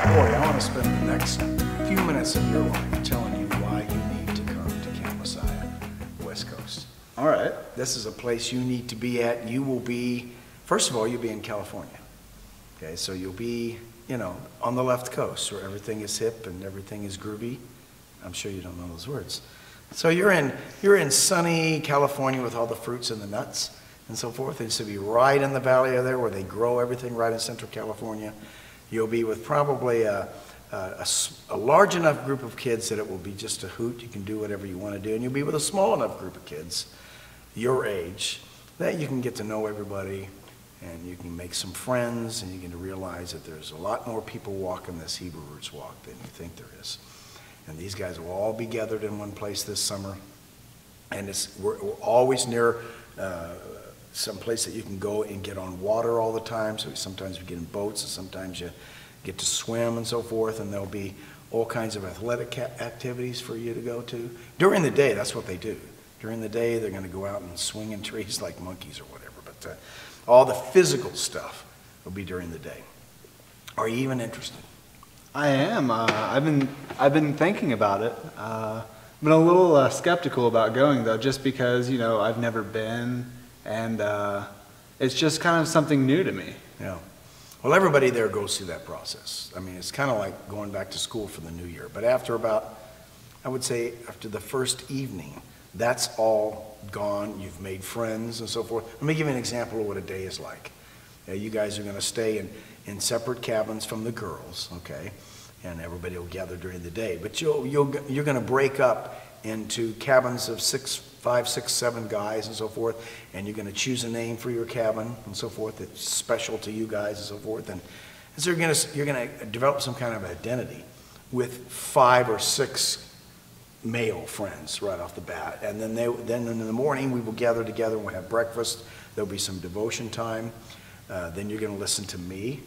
Cory, I want to spend the next few minutes of your life telling you why you need to come to Camp Messiah, West Coast. All right. This is a place you need to be at. You will be, first of all, you'll be in California. Okay, so you'll be, you know, on the left coast where everything is hip and everything is groovy. I'm sure you don't know those words. So you're in sunny California with all the fruits and the nuts and so forth. And so you'll be right in the valley of there where they grow everything right in Central California. You'll be with probably a large enough group of kids that it will be just a hoot. You can do whatever you want to do. And you'll be with a small enough group of kids, your age, that you can get to know everybody and you can make some friends and you can realize that there's a lot more people walking this Hebrew Roots walk than you think there is. And these guys will all be gathered in one place this summer. And we're always near some place that you can go and get on water all the time. So sometimes we get in boats and sometimes you get to swim and so forth. And there'll be all kinds of athletic activities for you to go to. During the day, that's what they do. During the day, they're going to go out and swing in trees like monkeys or whatever. But all the physical stuff will be during the day. Are you even interested? I am. I've been thinking about it. I've been a little skeptical about going though, just because I've never been, and it's just kind of something new to me. Yeah. Well, everybody there goes through that process. I mean, it's kind of like going back to school for the new year. But after about, I would say, after the first evening, that's all gone. You've made friends and so forth. Let me give you an example of what a day is like. You guys are going to stay in separate cabins from the girls, okay? And everybody will gather during the day. But you're going to break up into cabins of 5, 6, 7 guys and so forth. And you're going to choose a name for your cabin and so forth that's special to you guys and so forth. And so you're going to develop some kind of identity with 5 or 6 male friends right off the bat. And then in the morning we will gather together and we'll have breakfast. There'll be some devotion time. Then you're going to listen to me,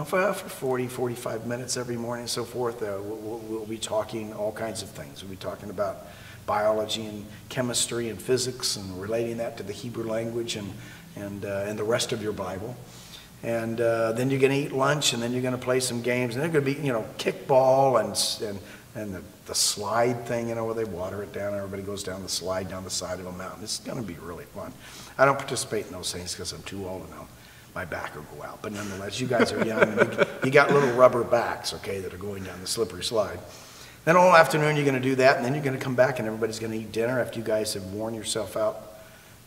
for 40, 45 minutes every morning and so forth. We'll be talking all kinds of things. We'll be talking about biology and chemistry and physics and relating that to the Hebrew language and the rest of your Bible. And then you're going to eat lunch and then you're going to play some games. And they're going to be, kickball and the slide thing, where they water it down. Everybody goes down the slide down the side of a mountain. It's going to be really fun. I don't participate in those things because I'm too old now. My back will go out. But nonetheless, you guys are young. And you got little rubber backs, okay, that are going down the slippery slide. Then all afternoon you're going to do that, and then you're going to come back and everybody's going to eat dinner after you guys have worn yourself out,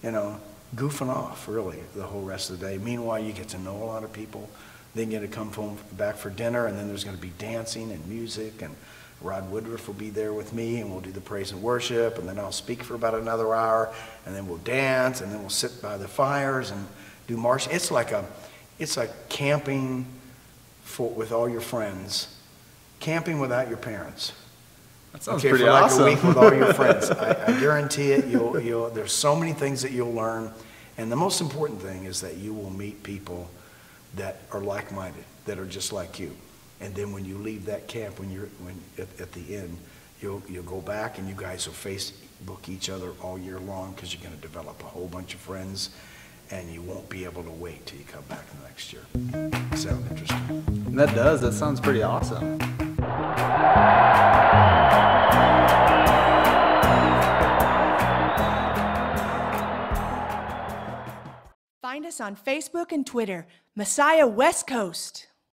goofing off, really, the whole rest of the day. Meanwhile, you get to know a lot of people. Then you're going to come home back for dinner, and then there's going to be dancing and music, and Rod Woodruff will be there with me, and we'll do the praise and worship, and then I'll speak for about another hour, and then we'll dance, and then we'll sit by the fires and do marching. It's like camping with all your friends, camping without your parents. That sounds pretty for like awesome. a week with all your friends. I guarantee it. There's so many things that you'll learn, and the most important thing is that you will meet people that are like-minded, that are just like you. And then when you leave that camp, at the end, you'll go back and you guys will Facebook each other all year long because you're going to develop a whole bunch of friends, and you won't be able to wait till you come back the next year. Sound interesting? That does. That sounds pretty awesome. Find us on Facebook and Twitter, Messiah West Coast.